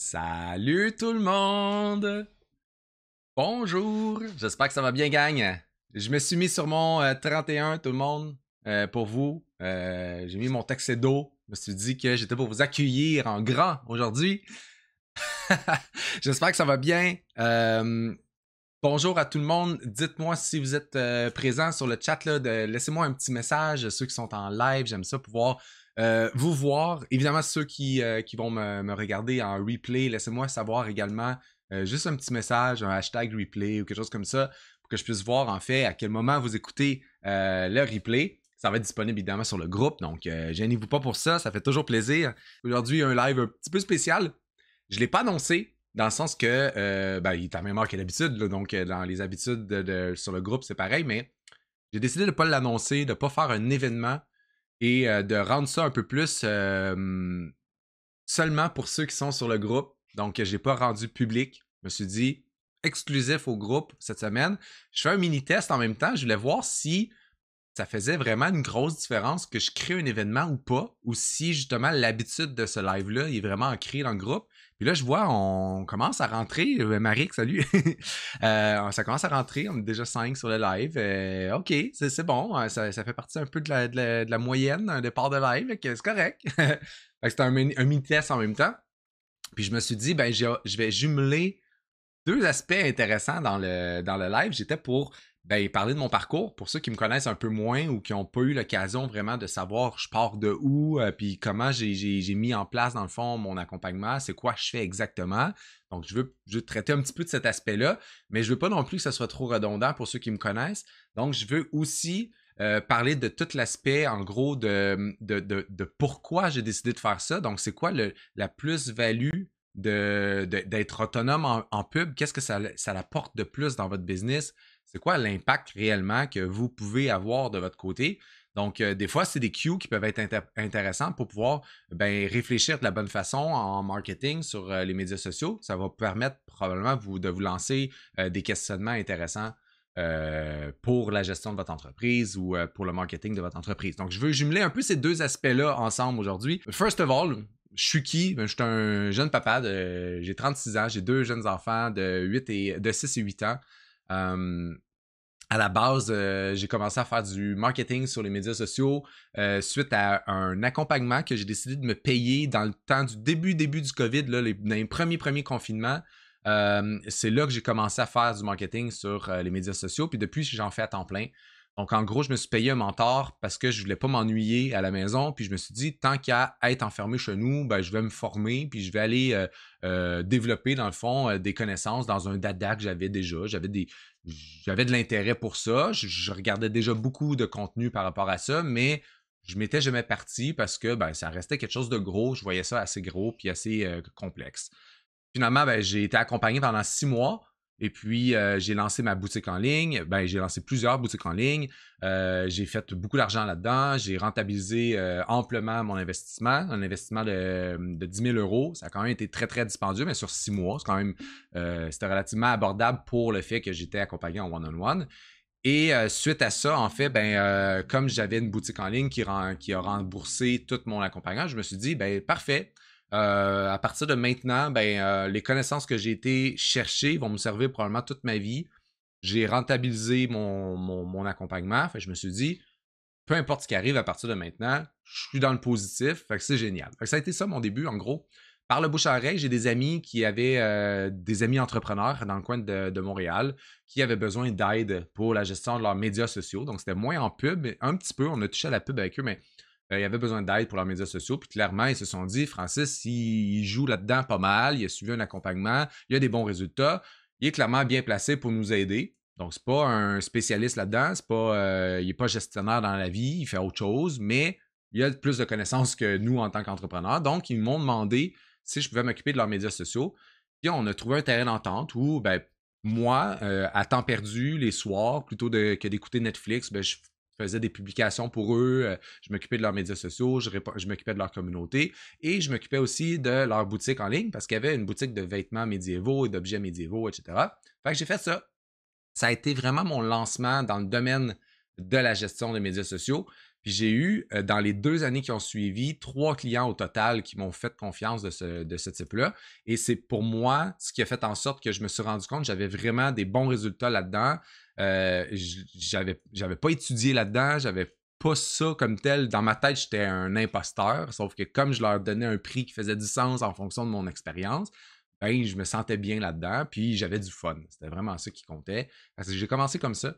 Salut tout le monde! Bonjour! J'espère que ça va bien, gang. Je me suis mis sur mon 31, tout le monde, pour vous. J'ai mis mon tuxedo. Je me suis dit que j'étais pour vous accueillir en grand aujourd'hui. J'espère que ça va bien. Bonjour à tout le monde. Dites-moi si vous êtes présents sur le chat. Là, laissez-moi un petit message. Ceux qui sont en live, j'aime ça pouvoir vous voir. Évidemment, ceux qui vont me regarder en replay, laissez-moi savoir également juste un petit message, un hashtag replay ou quelque chose comme ça pour que je puisse voir en fait à quel moment vous écoutez le replay. Ça va être disponible évidemment sur le groupe, donc gênez-vous pas pour ça, ça fait toujours plaisir. Aujourd'hui, un live un petit peu spécial. Je ne l'ai pas annoncé, dans le sens que il est à la même heure que d'habitude, donc dans les habitudes sur le groupe, c'est pareil, mais j'ai décidé de ne pas l'annoncer, de ne pas faire un événement et de rendre ça un peu plus seulement pour ceux qui sont sur le groupe. Donc, je n'ai pas rendu public. Je me suis dit exclusif au groupe cette semaine. Je fais un mini-test en même temps. Je voulais voir si ça faisait vraiment une grosse différence que je crée un événement ou pas, ou si justement l'habitude de ce live-là est vraiment ancrée dans le groupe. Puis là, je vois, on commence à rentrer. Marik, salut! Ça commence à rentrer, on est déjà 5 sur le live. OK, c'est bon, ça fait partie un peu de la moyenne, un départ de live, c'est correct. C'était un mini-test en même temps. Puis je me suis dit, je vais jumeler deux aspects intéressants dans le live. J'étais pour parler de mon parcours, pour ceux qui me connaissent un peu moins ou qui n'ont pas eu l'occasion vraiment de savoir je pars de où, puis comment j'ai mis en place, dans le fond, mon accompagnement, c'est quoi je fais exactement. Donc, je veux traiter un petit peu de cet aspect-là, mais je veux pas non plus que ça soit trop redondant pour ceux qui me connaissent. Donc, je veux aussi parler de tout l'aspect, en gros, de pourquoi j'ai décidé de faire ça. Donc, c'est quoi la plus-value d'être autonome en pub? Qu'est-ce que ça apporte de plus dans votre business? C'est quoi l'impact réellement que vous pouvez avoir de votre côté? Donc, des fois, c'est des cues qui peuvent être intéressants pour pouvoir réfléchir de la bonne façon en marketing sur les médias sociaux. Ça va permettre probablement de vous lancer des questionnements intéressants pour la gestion de votre entreprise ou pour le marketing de votre entreprise. Donc, je veux jumeler un peu ces deux aspects-là ensemble aujourd'hui. First of all, je suis qui? Je suis un jeune papa, j'ai 36 ans, j'ai deux jeunes enfants de 6 et 8 ans. À la base, j'ai commencé à faire du marketing sur les médias sociaux suite à un accompagnement que j'ai décidé de me payer dans le temps du début du COVID, là, dans les premiers confinements. C'est là que j'ai commencé à faire du marketing sur les médias sociaux. Puis depuis, j'en fais à temps plein. Donc, en gros, je me suis payé un mentor parce que je voulais pas m'ennuyer à la maison. Puis je me suis dit, tant qu'à être enfermé chez nous, je vais me former. Puis je vais aller développer, dans le fond, des connaissances dans un dada que j'avais déjà. J'avais de l'intérêt pour ça. Je regardais déjà beaucoup de contenu par rapport à ça, mais je m'étais jamais parti parce que ça restait quelque chose de gros. Je voyais ça assez gros puis assez complexe. Finalement, j'ai été accompagné pendant 6 mois. Et puis, j'ai lancé ma boutique en ligne. J'ai lancé plusieurs boutiques en ligne. J'ai fait beaucoup d'argent là-dedans. J'ai rentabilisé amplement mon investissement. Un investissement de 10 000 euros. Ça a quand même été très, très dispendieux, mais sur 6 mois, c'est quand même, c'était relativement abordable pour le fait que j'étais accompagné en one-on-one. Et suite à ça, en fait, comme j'avais une boutique en ligne qui a remboursé tout mon accompagnement, je me suis dit, parfait. À partir de maintenant, les connaissances que j'ai été chercher vont me servir probablement toute ma vie. J'ai rentabilisé mon accompagnement. Fait que je me suis dit, peu importe ce qui arrive à partir de maintenant, je suis dans le positif. Fait que c'est génial. Fait que ça a été ça mon début, en gros. Par le bouche à oreille, j'ai des amis qui avaient des amis entrepreneurs dans le coin de Montréal qui avaient besoin d'aide pour la gestion de leurs médias sociaux. Donc, c'était moins en pub, mais un petit peu. On a touché à la pub avec eux, mais il avait besoin d'aide pour leurs médias sociaux. Puis clairement, ils se sont dit, Francis, il joue là-dedans pas mal, il a suivi un accompagnement, il a des bons résultats, il est clairement bien placé pour nous aider. Donc, c'est pas un spécialiste là-dedans, il n'est pas gestionnaire dans la vie, il fait autre chose, mais il a plus de connaissances que nous en tant qu'entrepreneurs. Donc, ils m'ont demandé si je pouvais m'occuper de leurs médias sociaux. Puis, on a trouvé un terrain d'entente où, moi, à temps perdu, les soirs, plutôt que d'écouter Netflix, je faisais des publications pour eux, je m'occupais de leurs médias sociaux, je m'occupais de leur communauté et je m'occupais aussi de leur boutique en ligne parce qu'il y avait une boutique de vêtements médiévaux et d'objets médiévaux, etc. Fait que j'ai fait ça. Ça a été vraiment mon lancement dans le domaine de la gestion des médias sociaux. Puis j'ai eu, dans les 2 années qui ont suivi, 3 clients au total qui m'ont fait confiance de ce type-là. Et c'est pour moi ce qui a fait en sorte que je me suis rendu compte que j'avais vraiment des bons résultats là-dedans. J'avais pas étudié là-dedans, j'avais pas ça comme tel. Dans ma tête, j'étais un imposteur, sauf que comme je leur donnais un prix qui faisait du sens en fonction de mon expérience, ben, je me sentais bien là-dedans, puis j'avais du fun. C'était vraiment ça qui comptait. Parce que j'ai commencé comme ça.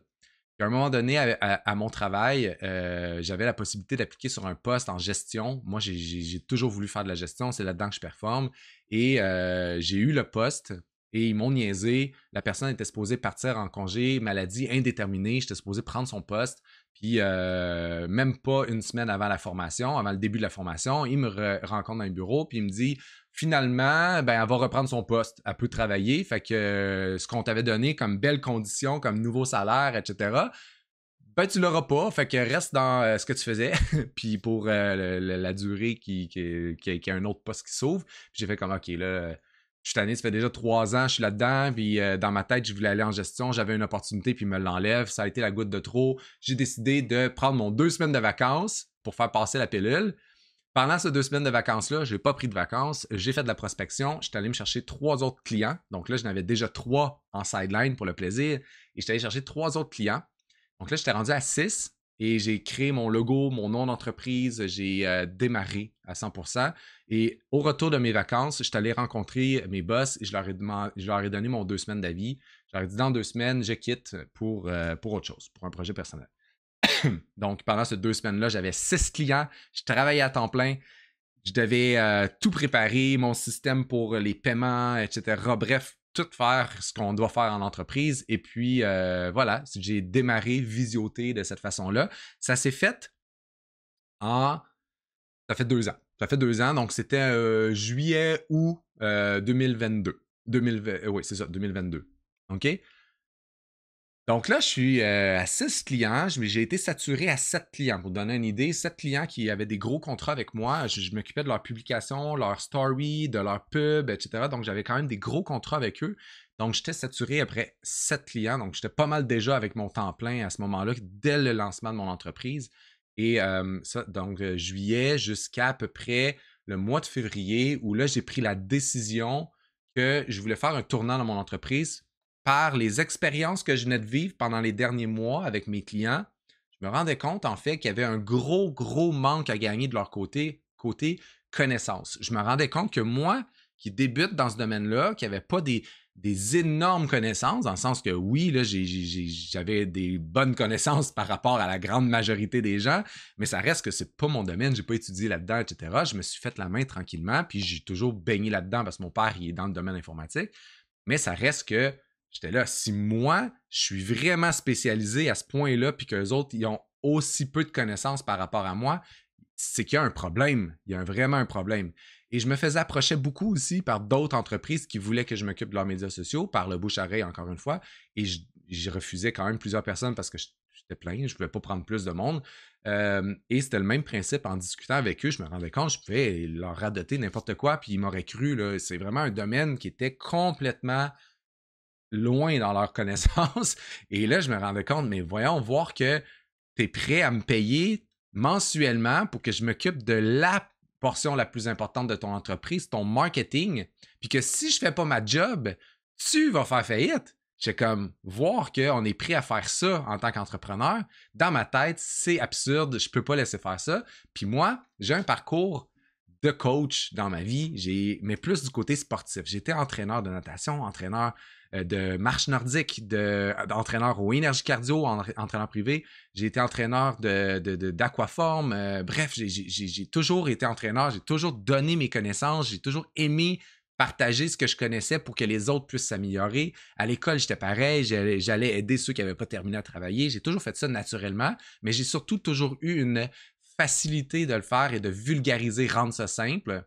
Puis à un moment donné, à mon travail, j'avais la possibilité d'appliquer sur un poste en gestion. Moi, j'ai toujours voulu faire de la gestion, c'est là-dedans que je performe. Et j'ai eu le poste et ils m'ont niaisé. La personne était supposée partir en congé maladie indéterminée. J'étais supposé prendre son poste. Puis même pas une semaine avant la formation, avant le début de la formation, il me rencontre dans un bureau puis il me dit finalement, ben, elle va reprendre son poste. Elle peut travailler. Fait que ce qu'on t'avait donné comme belles conditions, comme nouveau salaire, etc., ben, tu l'auras pas. Fait que reste dans ce que tu faisais. Puis pour la durée qu'il y a un autre poste qui s'ouvre. Puis j'ai fait comme, OK, là, je suis tanné, ça fait déjà 3 ans, je suis là-dedans. Puis dans ma tête, je voulais aller en gestion. J'avais une opportunité, puis il me l'enlève. Ça a été la goutte de trop. J'ai décidé de prendre mon 2 semaines de vacances pour faire passer la pilule. Pendant ces 2 semaines de vacances-là, je n'ai pas pris de vacances. J'ai fait de la prospection. Je suis allé me chercher 3 autres clients. Donc là, j'en avais déjà 3 en sideline pour le plaisir. Et je suis allé chercher 3 autres clients. Donc là, j'étais rendu à 6 et j'ai créé mon logo, mon nom d'entreprise. J'ai démarré à 100%. Et au retour de mes vacances, je suis allé rencontrer mes boss et je leur ai donné mon 2 semaines d'avis. Je leur ai dit dans 2 semaines, je quitte pour autre chose, pour un projet personnel. Donc, pendant ces 2 semaines-là, j'avais 6 clients. Je travaillais à temps plein. Je devais tout préparer, mon système pour les paiements, etc. Bref, tout faire ce qu'on doit faire en entreprise. Et puis, voilà, j'ai démarré Visioté de cette façon-là. Ça s'est fait en... Ça fait 2 ans. Ça fait 2 ans, donc c'était juillet, août 2022. 2020, oui, c'est ça, 2022. OK? Donc là, je suis à 6 clients. J'ai été saturé à 7 clients. Pour vous donner une idée, 7 clients qui avaient des gros contrats avec moi. Je m'occupais de leurs publications, leurs stories, de leurs pubs, etc. Donc, j'avais quand même des gros contrats avec eux. Donc, j'étais saturé après 7 clients. Donc, j'étais pas mal déjà avec mon temps plein à ce moment-là, dès le lancement de mon entreprise. Et ça, donc, juillet jusqu'à à peu près le mois de février, où là, j'ai pris la décision que je voulais faire un tournant dans mon entreprise par les expériences que je venais de vivre pendant les derniers mois avec mes clients. Je me rendais compte, en fait, qu'il y avait un gros, gros manque à gagner de leur côté connaissance. Je me rendais compte que moi, qui débute dans ce domaine-là, qui n'avais pas des énormes connaissances, dans le sens que oui, là, j'avais des bonnes connaissances par rapport à la grande majorité des gens, mais ça reste que c'est pas mon domaine, j'ai pas étudié là-dedans, etc. Je me suis fait la main tranquillement, puis j'ai toujours baigné là-dedans parce que mon père, il est dans le domaine informatique, mais ça reste que j'étais là, si moi, je suis vraiment spécialisé à ce point-là, puis qu'eux autres, ils ont aussi peu de connaissances par rapport à moi, c'est qu'il y a un problème. Il y a vraiment un problème. Et je me faisais approcher beaucoup aussi par d'autres entreprises qui voulaient que je m'occupe de leurs médias sociaux, par le bouche-à-oreille, encore une fois. Et je refusais quand même plusieurs personnes parce que j'étais plein, je ne pouvais pas prendre plus de monde. Et c'était le même principe en discutant avec eux. Je me rendais compte, je pouvais leur radoter n'importe quoi, puis ils m'auraient cru. Là, c'est vraiment un domaine qui était complètement loin dans leur connaissance. Et là, je me rendais compte, mais voyons, voir que tu es prêt à me payer mensuellement pour que je m'occupe de la portion la plus importante de ton entreprise, ton marketing, puis que si je fais pas ma job, tu vas faire faillite. J'ai comme voir qu'on est prêt à faire ça en tant qu'entrepreneur. Dans ma tête, c'est absurde. Je peux pas laisser faire ça. Puis moi, j'ai un parcours de coach dans ma vie, mais plus du côté sportif. J'étais entraîneur de natation, entraîneur de marche nordique, d'entraîneur au énergie cardio, entraîneur privé. J'ai été entraîneur d'aquaforme. Bref, j'ai toujours été entraîneur. J'ai toujours donné mes connaissances. J'ai toujours aimé partager ce que je connaissais pour que les autres puissent s'améliorer. À l'école, j'étais pareil. J'allais aider ceux qui n'avaient pas terminé à travailler. J'ai toujours fait ça naturellement, mais j'ai surtout toujours eu une facilité de le faire et de vulgariser, rendre ça simple.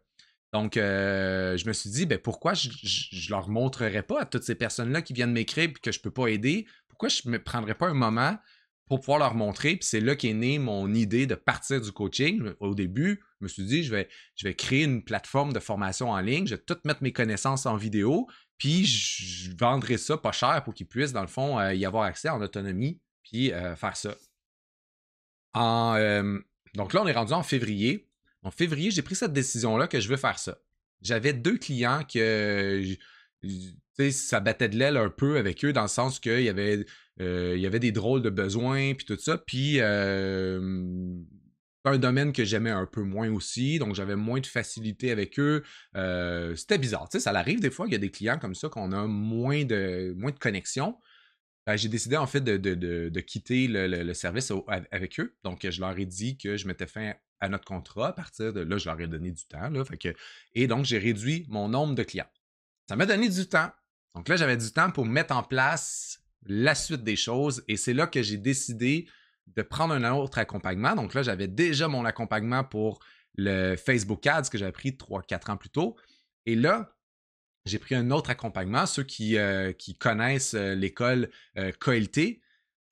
Donc, je me suis dit, ben, pourquoi je ne leur montrerais pas à toutes ces personnes-là qui viennent m'écrire et que je ne peux pas aider, pourquoi je ne me prendrais pas un moment pour pouvoir leur montrer? Puis c'est là qu'est née mon idée de partir du coaching. Au début, je me suis dit, je vais créer une plateforme de formation en ligne, je vais tout mettre mes connaissances en vidéo, puis je vendrai ça pas cher pour qu'ils puissent, dans le fond, y avoir accès en autonomie, puis faire ça. En, donc là, on est rendu en février. En février, j'ai pris cette décision-là que je veux faire ça. J'avais 2 clients que ça battait de l'aile un peu avec eux dans le sens qu'il il y avait des drôles de besoins puis tout ça. Puis un domaine que j'aimais un peu moins aussi, donc j'avais moins de facilité avec eux. C'était bizarre, tu sais, ça arrive des fois, il y a des clients comme ça qu'on a moins de connexion. J'ai décidé en fait de quitter le service avec eux. Donc, je leur ai dit que je mettais fin à notre contrat. À partir de là, je leur ai donné du temps. Là, et donc, j'ai réduit mon nombre de clients. Ça m'a donné du temps. Donc là, j'avais du temps pour mettre en place la suite des choses. Et c'est là que j'ai décidé de prendre un autre accompagnement. Donc là, j'avais déjà mon accompagnement pour le Facebook Ads que j'avais pris 3-4 ans plus tôt. Et là, j'ai pris un autre accompagnement. Ceux qui connaissent l'école KLT.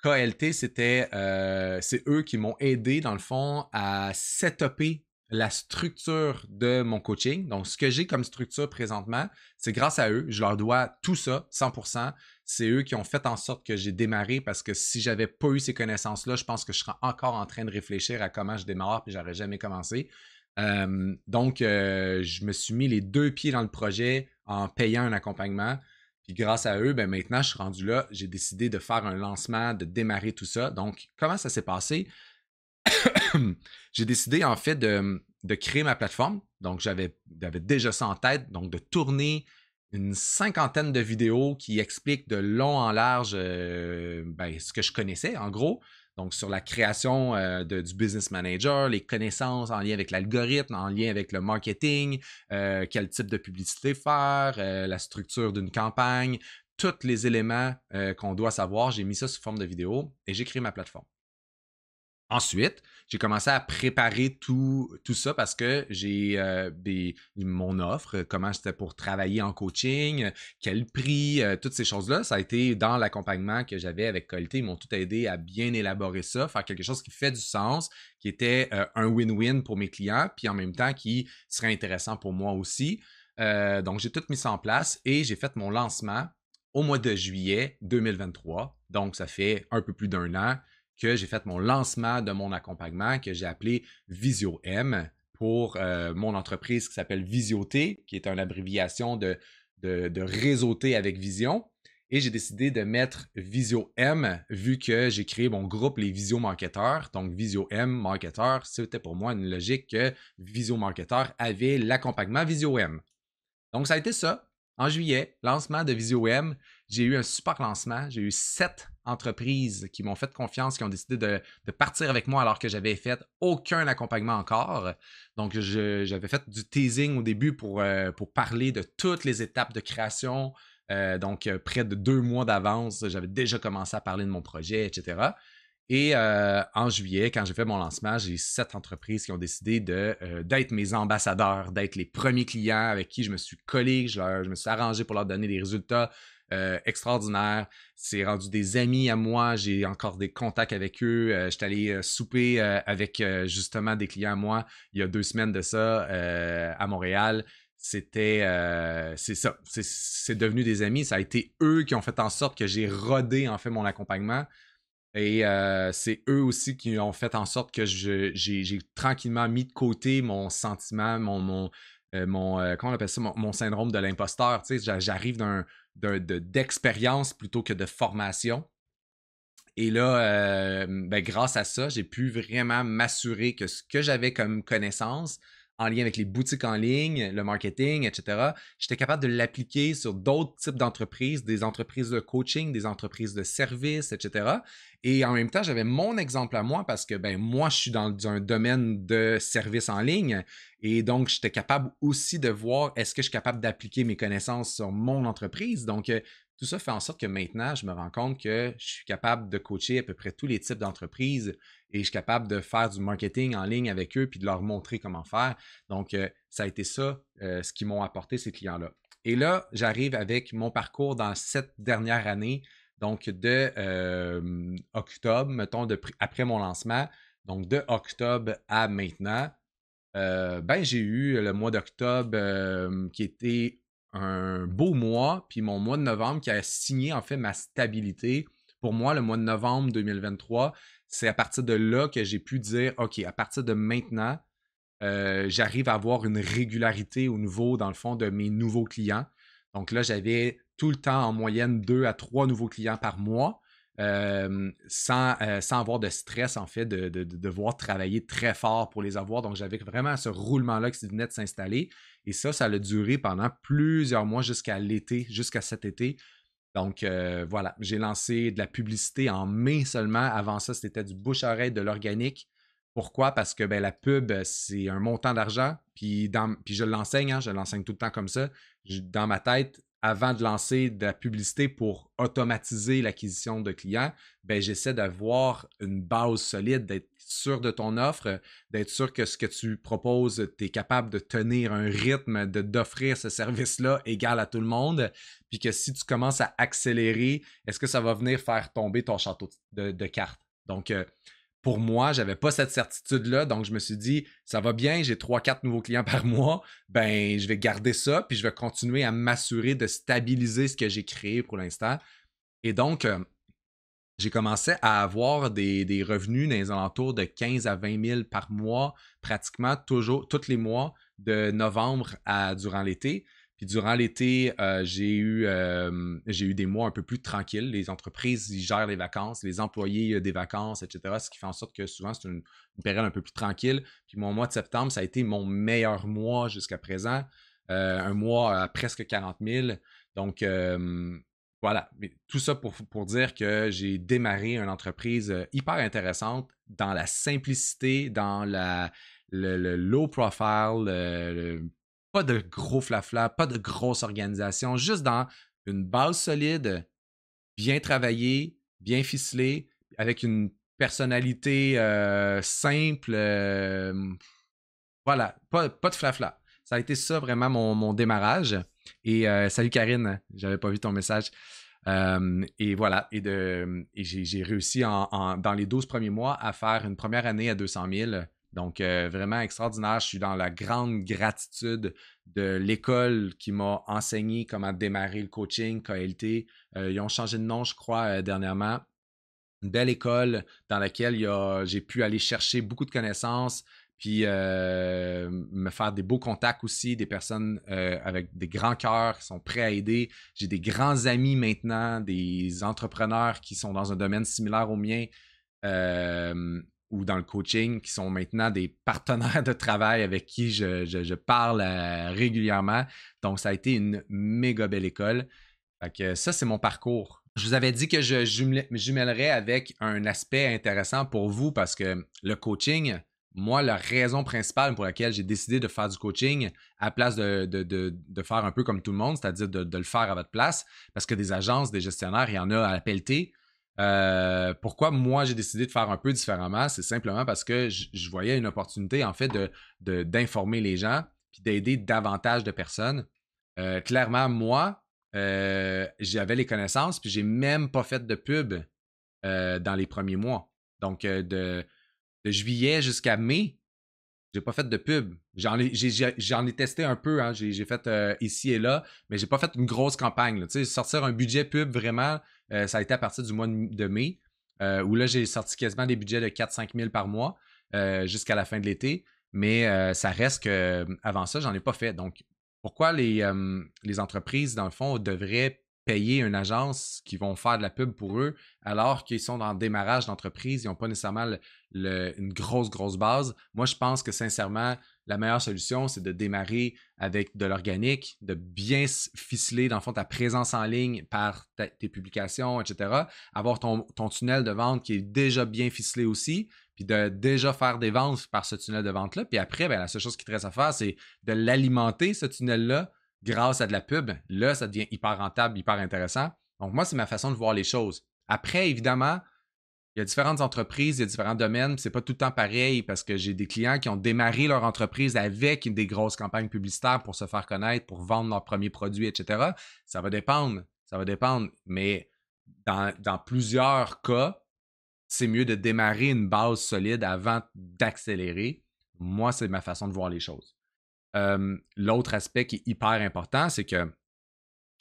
KLT, c'est eux qui m'ont aidé, dans le fond, à setuper la structure de mon coaching. Donc, ce que j'ai comme structure présentement, c'est grâce à eux. Je leur dois tout ça, 100%. C'est eux qui ont fait en sorte que j'ai démarré parce que si j'avais pas eu ces connaissances-là, je pense que je serais encore en train de réfléchir à comment je démarre puis j'aurais jamais commencé. Donc, je me suis mis les 2 pieds dans le projet en payant un accompagnement. Puis grâce à eux, ben maintenant, je suis rendu là. J'ai décidé de faire un lancement, de démarrer tout ça. Donc, comment ça s'est passé? J'ai décidé en fait de créer ma plateforme. Donc, j'avais déjà ça en tête. Donc, de tourner une 50aine de vidéos qui expliquent de long en large ce que je connaissais, en gros. Donc, sur la création du business manager, les connaissances en lien avec l'algorithme, en lien avec le marketing, quel type de publicité faire, la structure d'une campagne, tous les éléments qu'on doit savoir. J'ai mis ça sous forme de vidéo et j'ai créé ma plateforme. Ensuite, j'ai commencé à préparer tout ça parce que j'ai mon offre, comment c'était pour travailler en coaching, quel prix, toutes ces choses-là. Ça a été dans l'accompagnement que j'avais avec Qualité. Ils m'ont tout aidé à bien élaborer ça, faire quelque chose qui fait du sens, qui était un win-win pour mes clients, puis en même temps qui serait intéressant pour moi aussi. Donc, j'ai tout mis ça en place et j'ai fait mon lancement au mois de juillet 2023. Donc, ça fait un peu plus d'1 an que j'ai fait mon lancement de mon accompagnement que j'ai appelé Visio M pour mon entreprise qui s'appelle Visioté, qui est une abréviation de réseauter avec vision. Et j'ai décidé de mettre Visio M vu que j'ai créé mon groupe Les Visio Marketeurs. Donc Visio M Marketeur, c'était pour moi une logique que Visio Marketeur avait l'accompagnement Visio M. Donc ça a été ça. En juillet, lancement de Visio M. J'ai eu un super lancement. J'ai eu 7 entreprises qui m'ont fait confiance, qui ont décidé de partir avec moi alors que j'avais fait aucun accompagnement encore. Donc, j'avais fait du teasing au début pour parler de toutes les étapes de création. Donc, près de 2 mois d'avance, j'avais déjà commencé à parler de mon projet, etc. Et en juillet, quand j'ai fait mon lancement, j'ai 7 entreprises qui ont décidé d'être mes ambassadeurs, d'être les premiers clients avec qui je me suis collé, je me suis arrangé pour leur donner des résultats extraordinaires. C'est rendu des amis à moi, j'ai encore des contacts avec eux. J'étais allé souper avec justement des clients à moi il y a 2 semaines de ça à Montréal. C'est ça, c'est devenu des amis. Ça a été eux qui ont fait en sorte que j'ai rodé en fait mon accompagnement. Et c'est eux aussi qui ont fait en sorte que j'ai tranquillement mis de côté mon sentiment, comment on appelle ça, mon syndrome de l'imposteur. Tu sais, j'arrive d'expérience plutôt que de formation. Et là, grâce à ça, j'ai pu vraiment m'assurer que ce que j'avais comme connaissance en lien avec les boutiques en ligne, le marketing, etc., j'étais capable de l'appliquer sur d'autres types d'entreprises, des entreprises de coaching, des entreprises de services, etc. Et en même temps, j'avais mon exemple à moi parce que moi, je suis dans un domaine de services en ligne et donc j'étais capable aussi de voir est-ce que je suis capable d'appliquer mes connaissances sur mon entreprise. Donc, tout ça fait en sorte que maintenant, je me rends compte que je suis capable de coacher à peu près tous les types d'entreprises et je suis capable de faire du marketing en ligne avec eux puis de leur montrer comment faire. Donc, ça a été ça, ce qui m'ont apporté ces clients-là. Et là, j'arrive avec mon parcours dans cette dernière année, donc de octobre, mettons, après mon lancement, donc de octobre à maintenant. J'ai eu le mois d'octobre qui était un beau mois, puis mon mois de novembre qui a signé en fait ma stabilité. Pour moi, le mois de novembre 2023, c'est à partir de là que j'ai pu dire, OK, à partir de maintenant, j'arrive à avoir une régularité au niveau, dans le fond, de mes nouveaux clients. Donc là, j'avais tout le temps en moyenne 2 à 3 nouveaux clients par mois, sans avoir de stress, en fait, de devoir travailler très fort pour les avoir. Donc, j'avais vraiment ce roulement-là qui venait de s'installer. Et ça a duré pendant plusieurs mois jusqu'à l'été, jusqu'à cet été. Donc, voilà, j'ai lancé de la publicité en mai seulement. Avant ça, c'était du bouche-à-oreille, de l'organique. Pourquoi? Parce que ben, la pub, c'est un montant d'argent. Puis je l'enseigne, hein, je l'enseigne tout le temps comme ça. Dans ma tête, avant de lancer de la publicité pour automatiser l'acquisition de clients, ben, j'essaie d'avoir une base solide, d'être sûr de ton offre, d'être sûr que ce que tu proposes, tu es capable de tenir un rythme, d'offrir ce service-là égal à tout le monde. Puis que si tu commences à accélérer, est-ce que ça va venir faire tomber ton château de cartes? Donc, pour moi, je n'avais pas cette certitude-là. Donc, je me suis dit, ça va bien, j'ai 3 4 nouveaux clients par mois. Ben, je vais garder ça, puis je vais continuer à m'assurer de stabiliser ce que j'ai créé pour l'instant. Et donc, j'ai commencé à avoir des revenus dans les alentours de 15 à 20 000 par mois, pratiquement toujours, tous les mois, de novembre durant l'été. Puis durant l'été, j'ai eu des mois un peu plus tranquilles. Les entreprises, ils gèrent les vacances, les employés des vacances, etc. Ce qui fait en sorte que souvent, c'est une période un peu plus tranquille. Puis mon mois de septembre, ça a été mon meilleur mois jusqu'à présent. Un mois à presque 40 000. Donc, voilà, mais tout ça pour dire que j'ai démarré une entreprise hyper intéressante dans la simplicité, dans le low profile, pas de gros flafla, pas de grosse organisation, juste dans une base solide, bien travaillée, bien ficelée, avec une personnalité simple. Voilà, pas de flafla. Ça a été ça vraiment mon démarrage. Et salut Karine, j'avais pas vu ton message. Et voilà, et j'ai réussi dans les 12 premiers mois à faire une première année à 200 000. Donc, vraiment extraordinaire. Je suis dans la grande gratitude de l'école qui m'a enseigné comment démarrer le coaching, KLT. Ils ont changé de nom, je crois, dernièrement. Une belle école dans laquelle j'ai pu aller chercher beaucoup de connaissances, puis me faire des beaux contacts aussi, des personnes avec des grands cœurs qui sont prêts à aider. J'ai des grands amis maintenant, des entrepreneurs qui sont dans un domaine similaire au mien ou dans le coaching, qui sont maintenant des partenaires de travail avec qui je parle régulièrement. Donc, ça a été une méga belle école. Fait que ça, c'est mon parcours. Je vous avais dit que je jumellerais avec un aspect intéressant pour vous parce que le coaching, moi, la raison principale pour laquelle j'ai décidé de faire du coaching à la place de faire un peu comme tout le monde, c'est-à-dire de le faire à votre place, parce que des agences, des gestionnaires, il y en a à la pelletée. Pourquoi moi j'ai décidé de faire un peu différemment? C'est simplement parce que je voyais une opportunité en fait d'informer les gens puis d'aider davantage de personnes. Clairement, moi, j'avais les connaissances, puis j'ai même pas fait de pub dans les premiers mois. Donc, de juillet jusqu'à mai, j'ai pas fait de pub. J'en ai testé un peu, hein. J'ai fait ici et là, mais j'ai pas fait une grosse campagne, là. Tu sais, sortir un budget pub, vraiment, ça a été à partir du mois de mai, où là, j'ai sorti quasiment des budgets de 4-5 000 par mois jusqu'à la fin de l'été. Mais ça reste que avant ça, j'en ai pas fait. Donc, pourquoi les entreprises, dans le fond, devraient payer une agence qui vont faire de la pub pour eux alors qu'ils sont dans le démarrage d'entreprise, ils n'ont pas nécessairement une grosse base. Moi, je pense que sincèrement, la meilleure solution, c'est de démarrer avec de l'organique, de bien ficeler, dans le fond, ta présence en ligne par tes publications, etc. Avoir ton tunnel de vente qui est déjà bien ficelé aussi, puis de déjà faire des ventes par ce tunnel de vente-là. Puis après, ben, la seule chose qui te reste à faire, c'est de l'alimenter, ce tunnel-là, grâce à de la pub. Là, ça devient hyper rentable, hyper intéressant. Donc, moi, c'est ma façon de voir les choses. Après, évidemment, il y a différentes entreprises, il y a différents domaines. C'est pas tout le temps pareil parce que j'ai des clients qui ont démarré leur entreprise avec des grosses campagnes publicitaires pour se faire connaître, pour vendre leurs premiers produits, etc. Ça va dépendre. Ça va dépendre. Mais dans plusieurs cas, c'est mieux de démarrer une base solide avant d'accélérer. Moi, c'est ma façon de voir les choses. L'autre aspect qui est hyper important, c'est que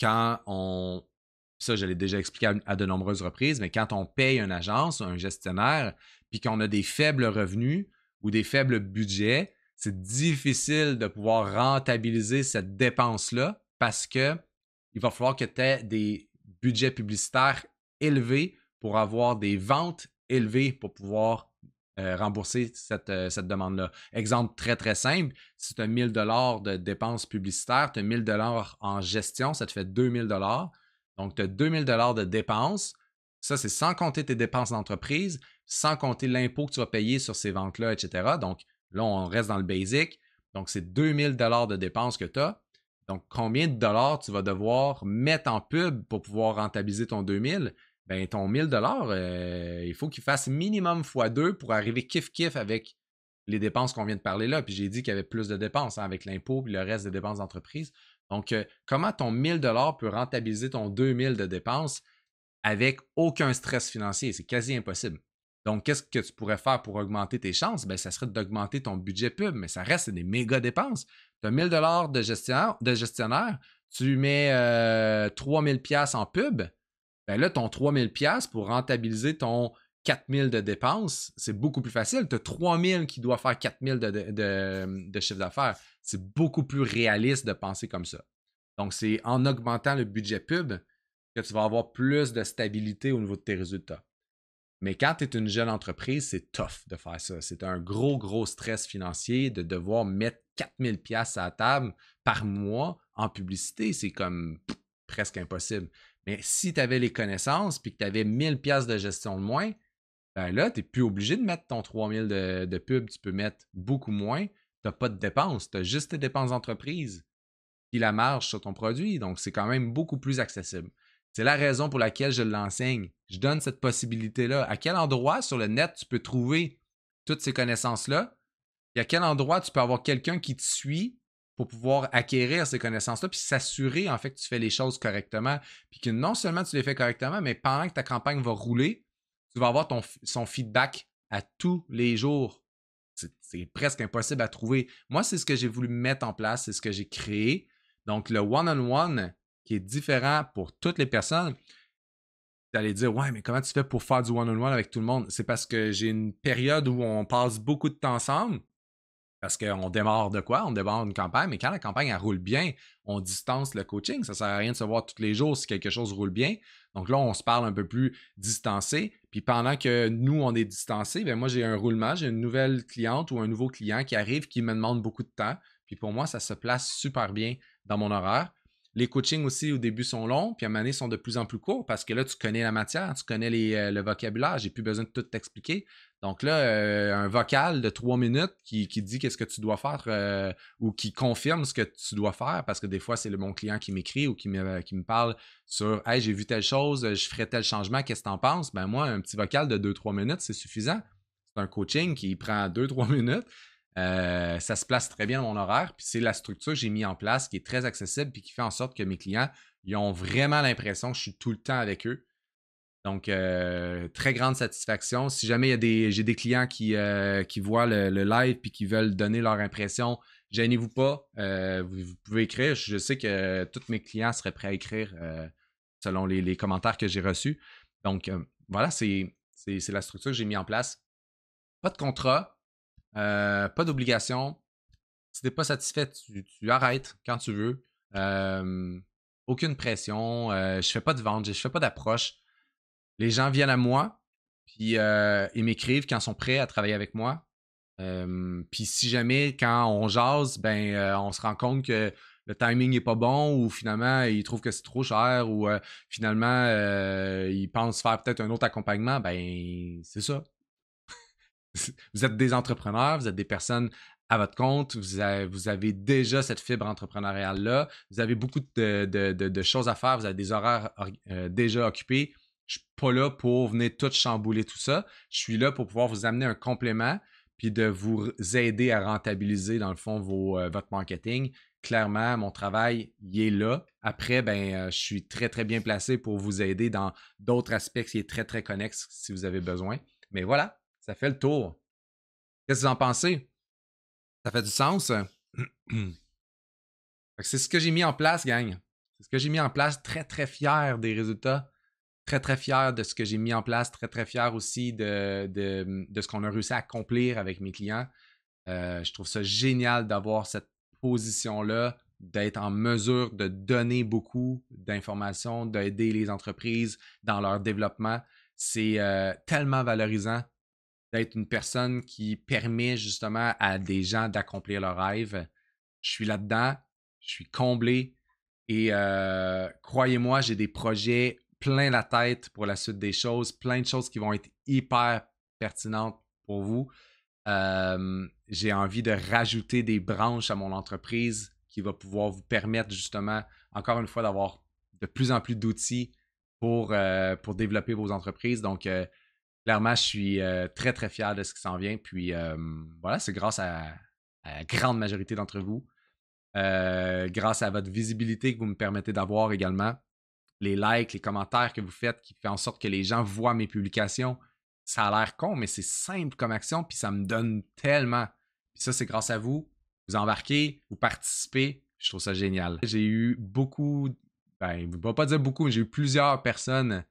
quand on Ça, je l'ai déjà expliqué à de nombreuses reprises, mais quand on paye une agence, un gestionnaire, puis qu'on a des faibles revenus ou des faibles budgets, c'est difficile de pouvoir rentabiliser cette dépense-là parce que il va falloir que tu aies des budgets publicitaires élevés pour avoir des ventes élevées pour pouvoir rembourser cette demande-là. Exemple très, très simple, si tu as 1000 de dépenses publicitaires, tu as 1000 en gestion, ça te fait 2000 donc, tu as 2000 de dépenses. Ça, c'est sans compter tes dépenses d'entreprise, sans compter l'impôt que tu vas payer sur ces ventes-là, etc. Donc, là, on reste dans le basic. Donc, c'est 2000 de dépenses que tu as. Donc, combien de dollars tu vas devoir mettre en pub pour pouvoir rentabiliser ton 2000? Bien, ton 1000 il faut qu'il fasse minimum x2 pour arriver kiff-kiff avec les dépenses qu'on vient de parler là. Puis j'ai dit qu'il y avait plus de dépenses avec l'impôt et le reste des dépenses d'entreprise. Donc, comment ton 1000 peut rentabiliser ton 2000 de dépenses avec aucun stress financier? C'est quasi impossible. Donc, qu'est-ce que tu pourrais faire pour augmenter tes chances? Bien, ça serait d'augmenter ton budget pub, mais ça reste des méga dépenses. Tu as 1000 de gestionnaire, tu mets 3000 en pub, bien là, ton 3000 pour rentabiliser ton 4000 de dépenses, c'est beaucoup plus facile. Tu as 3000 qui doit faire 4000 de chiffre d'affaires. C'est beaucoup plus réaliste de penser comme ça. Donc, c'est en augmentant le budget pub que tu vas avoir plus de stabilité au niveau de tes résultats. Mais quand tu es une jeune entreprise, c'est tough de faire ça. C'est un gros, gros stress financier de devoir mettre 4000 pièces à la table par mois en publicité. C'est comme presque impossible. Mais si tu avais les connaissances puis que tu avais 1000 pièces de gestion de moins, ben là, tu n'es plus obligé de mettre ton 3000 de pub. Tu peux mettre beaucoup moins. Tu n'as pas de dépenses. Tu as juste tes dépenses d'entreprise puis la marge sur ton produit. Donc, c'est quand même beaucoup plus accessible. C'est la raison pour laquelle je l'enseigne. Je donne cette possibilité-là. À quel endroit sur le net tu peux trouver toutes ces connaissances-là? Et à quel endroit tu peux avoir quelqu'un qui te suit pour pouvoir acquérir ces connaissances-là, puis s'assurer en fait que tu fais les choses correctement, puis que non seulement tu les fais correctement, mais pendant que ta campagne va rouler, tu vas avoir son feedback à tous les jours. C'est presque impossible à trouver. Moi, c'est ce que j'ai voulu mettre en place, c'est ce que j'ai créé. Donc, le one-on-one qui est différent pour toutes les personnes, vous allez dire, ouais, mais comment tu fais pour faire du one-on-one avec tout le monde? C'est parce que j'ai une période où on passe beaucoup de temps ensemble. Parce qu'on démarre de quoi? On démarre une campagne, mais quand la campagne elle roule bien, on distance le coaching. Ça ne sert à rien de se voir tous les jours si quelque chose roule bien. Donc là, on se parle un peu plus distancé. Puis pendant que nous, on est distancé, bien moi, j'ai un roulement, j'ai une nouvelle cliente ou un nouveau client qui arrive qui me demande beaucoup de temps. Puis pour moi, ça se place super bien dans mon horaire. Les coachings aussi, au début, sont longs, puis à un moment donné, sont de plus en plus courts parce que là, tu connais la matière, tu connais le vocabulaire, j'ai plus besoin de tout t'expliquer. Donc là, un vocal de 3 minutes qui dit qu'est-ce que tu dois faire ou qui confirme ce que tu dois faire, parce que des fois, c'est mon client qui m'écrit ou qui me parle sur Hey, j'ai vu telle chose, je ferai tel changement, qu'est-ce que tu en penses? Ben moi, un petit vocal de 2-3 minutes, c'est suffisant. C'est un coaching qui prend 2-3 minutes. Ça se place très bien dans mon horaire, puis c'est la structure que j'ai mis en place qui est très accessible puis qui fait en sorte que mes clients ils ont vraiment l'impression que je suis tout le temps avec eux. Donc, très grande satisfaction. Si jamais j'ai des clients qui voient le live et qui veulent donner leur impression, gênez-vous pas. Vous pouvez écrire. Je sais que tous mes clients seraient prêts à écrire selon les commentaires que j'ai reçus. Donc, voilà, c'est la structure que j'ai mis en place. Pas de contrat, pas d'obligation. Si tu n'es pas satisfait, tu arrêtes quand tu veux. Aucune pression. Je ne fais pas de vente, je ne fais pas d'approche. Les gens viennent à moi, puis ils m'écrivent quand ils sont prêts à travailler avec moi. Puis si jamais, quand on jase, ben, on se rend compte que le timing n'est pas bon ou finalement, ils trouvent que c'est trop cher ou finalement, ils pensent faire peut-être un autre accompagnement, ben, c'est ça. Vous êtes des entrepreneurs, vous êtes des personnes à votre compte, vous avez déjà cette fibre entrepreneuriale-là, vous avez beaucoup de choses à faire, vous avez des horaires déjà occupés. Je ne suis pas là pour venir tout chambouler tout ça. Je suis là pour pouvoir vous amener un complément puis de vous aider à rentabiliser, dans le fond, votre marketing. Clairement, mon travail, il est là. Après, ben, je suis très, très bien placé pour vous aider dans d'autres aspects qui est très, très connexes si vous avez besoin. Mais voilà, ça fait le tour. Qu'est-ce que vous en pensez? Ça fait du sens? C'est ce que j'ai mis en place, gang. C'est ce que j'ai mis en place. Très, très fier des résultats. Très, très fier de ce que j'ai mis en place. Très, très fier aussi de ce qu'on a réussi à accomplir avec mes clients. Je trouve ça génial d'avoir cette position-là, d'être en mesure de donner beaucoup d'informations, d'aider les entreprises dans leur développement. C'est tellement valorisant d'être une personne qui permet justement à des gens d'accomplir leurs rêves. Je suis là-dedans, je suis comblé et croyez-moi, j'ai des projets plein la tête pour la suite des choses, plein de choses qui vont être hyper pertinentes pour vous. J'ai envie de rajouter des branches à mon entreprise qui va pouvoir vous permettre justement, encore une fois, d'avoir de plus en plus d'outils pour développer vos entreprises. Donc, clairement, je suis très, très fier de ce qui s'en vient. Puis, voilà, c'est grâce à la grande majorité d'entre vous, grâce à votre visibilité que vous me permettez d'avoir également, les likes, les commentaires que vous faites qui fait en sorte que les gens voient mes publications. Ça a l'air con, mais c'est simple comme action, puis ça me donne tellement. Puis ça, c'est grâce à vous. Vous embarquez, vous participez. Je trouve ça génial. J'ai eu beaucoup, ben, je ne vais pas dire beaucoup, mais j'ai eu plusieurs personnes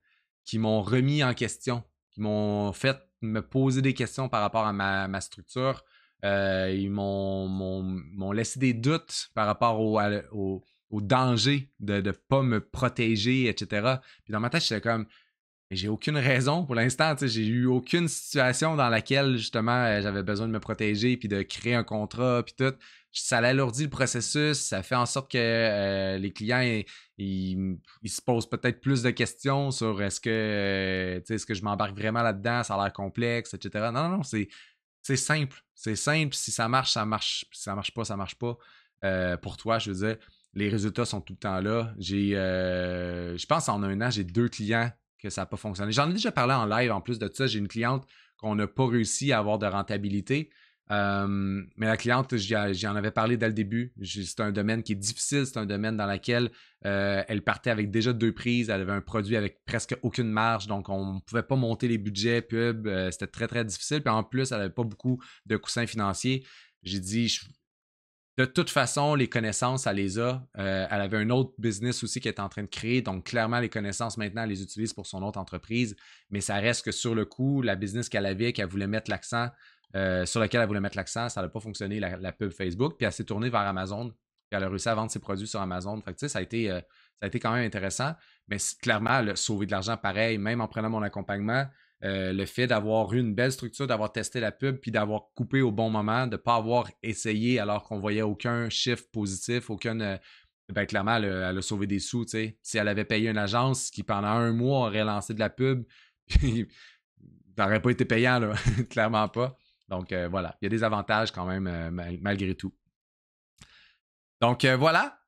qui m'ont remis en question, qui m'ont fait me poser des questions par rapport à ma structure. Ils m'ont laissé des doutes par rapport au danger de ne pas me protéger, etc. Puis dans ma tête, j'étais comme, mais j'ai aucune raison pour l'instant. J'ai eu aucune situation dans laquelle, justement, j'avais besoin de me protéger puis de créer un contrat puis tout. Ça alourdit le processus. Ça fait en sorte que les clients, ils se posent peut-être plus de questions sur est-ce que je m'embarque vraiment là-dedans, ça a l'air complexe, etc. Non, non, non, c'est simple. C'est simple. Si ça marche, ça marche. Si ça marche pas, ça marche pas. Pour toi, je veux dire, les résultats sont tout le temps là. Je pense en un an, j'ai 2 clients que ça n'a pas fonctionné. J'en ai déjà parlé en live. En plus de ça, j'ai une cliente qu'on n'a pas réussi à avoir de rentabilité. Mais la cliente, j'y en avais parlé dès le début. C'est un domaine qui est difficile. C'est un domaine dans lequel elle partait avec déjà 2 prises. Elle avait un produit avec presque aucune marge. Donc, on ne pouvait pas monter les budgets pub. C'était très, très difficile. Puis en plus, elle n'avait pas beaucoup de coussins financiers. J'ai dit, de toute façon, les connaissances, elle les a. Elle avait un autre business aussi qu'elle est en train de créer. Donc, clairement, les connaissances, maintenant, elle les utilise pour son autre entreprise. Mais ça reste que sur le coup, la business qu'elle avait, qu'elle voulait mettre l'accent, sur lequel elle voulait mettre l'accent, ça n'a pas fonctionné, la pub Facebook. Puis elle s'est tournée vers Amazon. Puis elle a réussi à vendre ses produits sur Amazon. Fait que, tu sais, ça a été quand même intéressant. Mais clairement, elle a sauvé de l'argent pareil, même en prenant mon accompagnement. Le fait d'avoir eu une belle structure, d'avoir testé la pub, puis d'avoir coupé au bon moment, de ne pas avoir essayé alors qu'on voyait aucun chiffre positif, ben clairement, elle a sauvé des sous. T'sais. Si elle avait payé une agence qui, pendant un mois, aurait lancé de la pub, puis ça n'aurait pas été payant, là. Clairement pas. Donc, voilà, il y a des avantages quand même, malgré tout. Donc, voilà,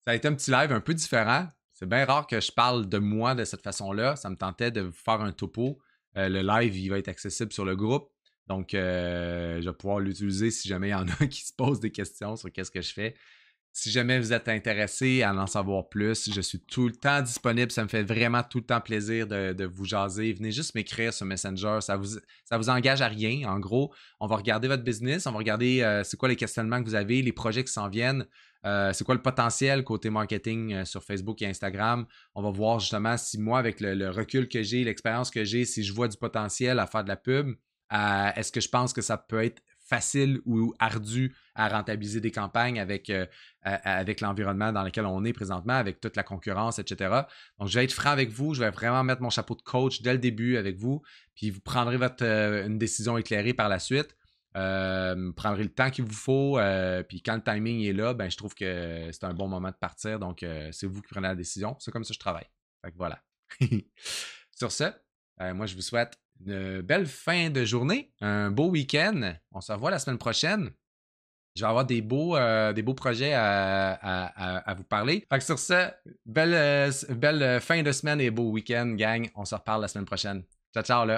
ça a été un petit live un peu différent. C'est bien rare que je parle de moi de cette façon-là. Ça me tentait de vous faire un topo. Le live, il va être accessible sur le groupe. Donc, je vais pouvoir l'utiliser si jamais il y en a qui se posent des questions sur qu'est-ce que je fais. Si jamais vous êtes intéressé à en savoir plus, je suis tout le temps disponible. Ça me fait vraiment tout le temps plaisir de vous jaser. Venez juste m'écrire sur Messenger. Ça vous engage à rien. En gros, on va regarder votre business. On va regarder c'est quoi les questionnements que vous avez, les projets qui s'en viennent. C'est quoi le potentiel côté marketing sur Facebook et Instagram. On va voir justement si moi, avec le recul que j'ai, l'expérience que j'ai, si je vois du potentiel à faire de la pub, est-ce que je pense que ça peut être facile ou ardu à rentabiliser des campagnes avec l'environnement dans lequel on est présentement, avec toute la concurrence, etc. Donc, je vais être franc avec vous. Je vais vraiment mettre mon chapeau de coach dès le début avec vous. Puis, vous prendrez une décision éclairée par la suite. Prendrez le temps qu'il vous faut. Puis, quand le timing est là, ben, je trouve que c'est un bon moment de partir. Donc, c'est vous qui prenez la décision. C'est comme ça que je travaille. Fait que voilà. Sur ce, moi, je vous souhaite une belle fin de journée, un beau week-end. On se revoit la semaine prochaine. Je vais avoir des beaux projets à vous parler. Fait que sur ce, belle fin de semaine et beau week-end, gang. On se reparle la semaine prochaine. Ciao, ciao, là.